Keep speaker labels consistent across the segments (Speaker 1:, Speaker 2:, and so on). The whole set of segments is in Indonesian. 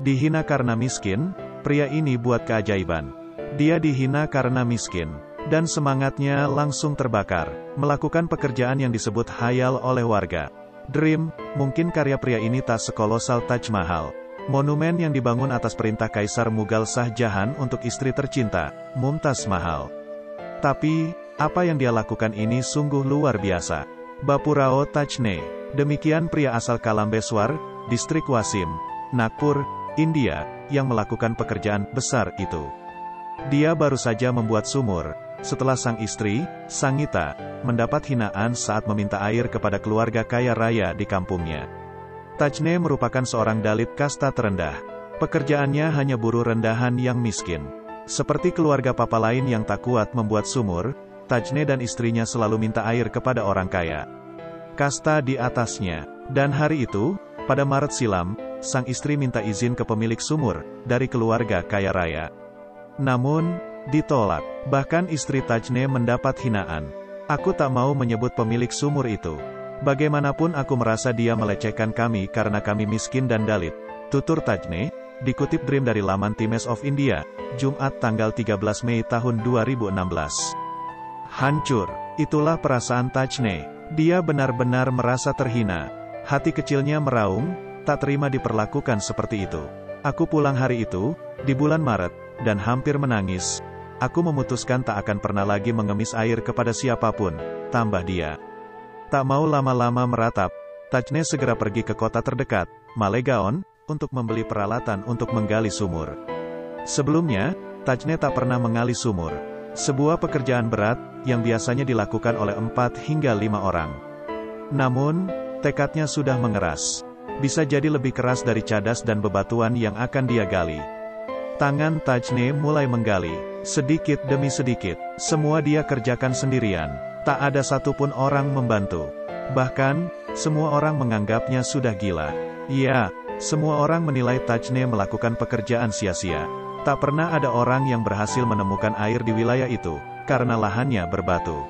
Speaker 1: Dihina karena miskin, pria ini buat keajaiban. Dia dihina karena miskin. Dan semangatnya langsung terbakar, melakukan pekerjaan yang disebut hayal oleh warga. Dream, mungkin karya pria ini tak sekolosal Taj Mahal. Monumen yang dibangun atas perintah Kaisar Mughal Shah Jahan untuk istri tercinta, Mumtaz Mahal. Tapi, apa yang dia lakukan ini sungguh luar biasa. Bapurao Tajne, demikian pria asal Kalambeswar, distrik Wasim, Nagpur, India, yang melakukan pekerjaan besar itu. Dia baru saja membuat sumur, setelah sang istri, Sangita, mendapat hinaan saat meminta air kepada keluarga kaya raya di kampungnya. Tajne merupakan seorang dalit kasta terendah. Pekerjaannya hanya buruh rendahan yang miskin. Seperti keluarga papa lain yang tak kuat membuat sumur, Tajne dan istrinya selalu minta air kepada orang kaya. Kasta di atasnya. Dan hari itu, pada Maret silam, sang istri minta izin ke pemilik sumur, dari keluarga kaya raya. Namun, ditolak. Bahkan istri Tajne mendapat hinaan. Aku tak mau menyebut pemilik sumur itu. Bagaimanapun aku merasa dia melecehkan kami karena kami miskin dan dalit. Tutur Tajne, dikutip Dream dari laman Times of India, Jumat tanggal 13 Mei tahun 2016. Hancur. Itulah perasaan Tajne. Dia benar-benar merasa terhina. Hati kecilnya meraung, tak terima diperlakukan seperti itu. Aku pulang hari itu, di bulan Maret, dan hampir menangis. Aku memutuskan tak akan pernah lagi mengemis air kepada siapapun, tambah dia. Tak mau lama-lama meratap, Tajne segera pergi ke kota terdekat, Malegaon, untuk membeli peralatan untuk menggali sumur. Sebelumnya, Tajne tak pernah menggali sumur. Sebuah pekerjaan berat, yang biasanya dilakukan oleh 4 hingga 5 orang. Namun, tekadnya sudah mengeras. Bisa jadi lebih keras dari cadas dan bebatuan yang akan dia gali. Tangan Tajne mulai menggali. Sedikit demi sedikit, semua dia kerjakan sendirian. Tak ada satupun orang membantu. Bahkan, semua orang menganggapnya sudah gila. Ya, semua orang menilai Tajne melakukan pekerjaan sia-sia. Tak pernah ada orang yang berhasil menemukan air di wilayah itu, karena lahannya berbatu.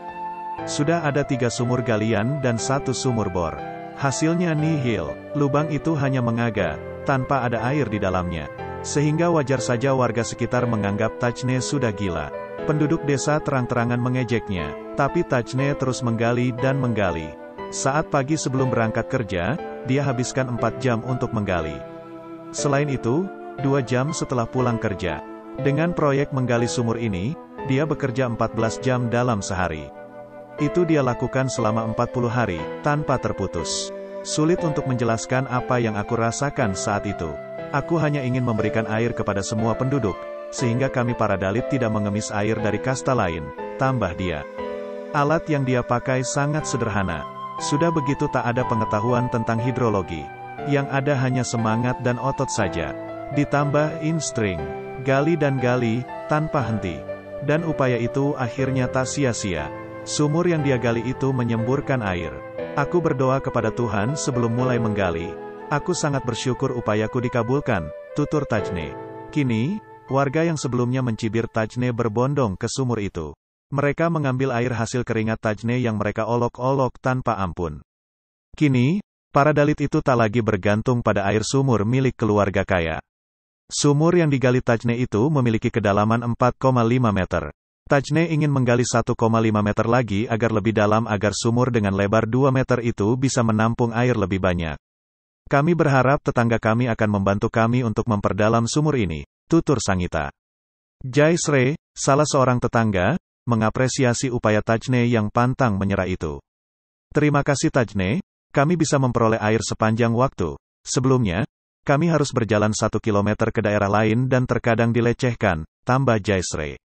Speaker 1: Sudah ada 3 sumur galian dan 1 sumur bor. Hasilnya nihil, lubang itu hanya mengaga, tanpa ada air di dalamnya. Sehingga wajar saja warga sekitar menganggap Tajne sudah gila. Penduduk desa terang-terangan mengejeknya, tapi Tajne terus menggali dan menggali. Saat pagi sebelum berangkat kerja, dia habiskan 4 jam untuk menggali. Selain itu, 2 jam setelah pulang kerja. Dengan proyek menggali sumur ini, dia bekerja 14 jam dalam sehari. Itu dia lakukan selama 40 hari, tanpa terputus. Sulit untuk menjelaskan apa yang aku rasakan saat itu. Aku hanya ingin memberikan air kepada semua penduduk, sehingga kami para dalit tidak mengemis air dari kasta lain, tambah dia. Alat yang dia pakai sangat sederhana. Sudah begitu tak ada pengetahuan tentang hidrologi. Yang ada hanya semangat dan otot saja. Ditambah insting, gali dan gali, tanpa henti. Dan upaya itu akhirnya tak sia-sia. Sumur yang dia gali itu menyemburkan air. Aku berdoa kepada Tuhan sebelum mulai menggali. Aku sangat bersyukur upayaku dikabulkan, tutur Tajne. Kini, warga yang sebelumnya mencibir Tajne berbondong ke sumur itu. Mereka mengambil air hasil keringat Tajne yang mereka olok-olok tanpa ampun. Kini, para dalit itu tak lagi bergantung pada air sumur milik keluarga kaya. Sumur yang digali Tajne itu memiliki kedalaman 4,5 meter. Tajne ingin menggali 1,5 meter lagi agar lebih dalam agar sumur dengan lebar 2 meter itu bisa menampung air lebih banyak. Kami berharap tetangga kami akan membantu kami untuk memperdalam sumur ini, tutur Sangita. Jaisre, salah seorang tetangga, mengapresiasi upaya Tajne yang pantang menyerah itu. Terima kasih Tajne, kami bisa memperoleh air sepanjang waktu. Sebelumnya, kami harus berjalan 1 kilometer ke daerah lain dan terkadang dilecehkan, tambah Jaisre.